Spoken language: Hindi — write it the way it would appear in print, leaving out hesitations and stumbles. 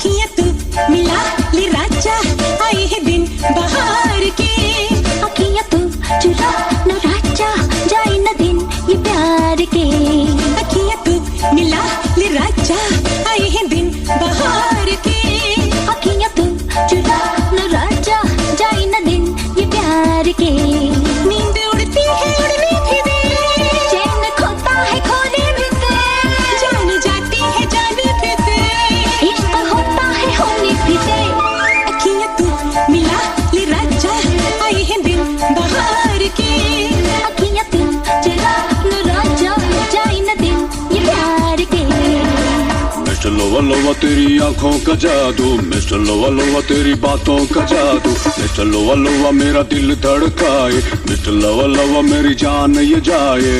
अखियां तू मिला ले राजा, आए हैं दिन बहार के। अखियां तू चुरा न राजा, जाए न दिन ये प्यार के। अखियां तू मिला ले राजा, आए हैं दिन बहार के। अखियां तू चुरा न राजा, जाए न दिन ये प्यार के। नींद उड़ती है उड़ने भी दे, चैन खोता है खोने भी दे, जान जाती है जाने भी दे, इश्क होता है होने भी दे। अखियां तू मिला ले राजा, आए हैं दिन बहार के। अखियां तू चुरा न राजा, जाए न दिन ये प्यार के। मिस्टर लोवा लोवा तेरी आंखों का जादू, मिस्टर लोवा लोवा तेरी बातों का जादू, मिस्टर लोवा लोवा मेरा दिल धड़काए, मिस्टर लोवा लोवा मेरी जान ये जाए।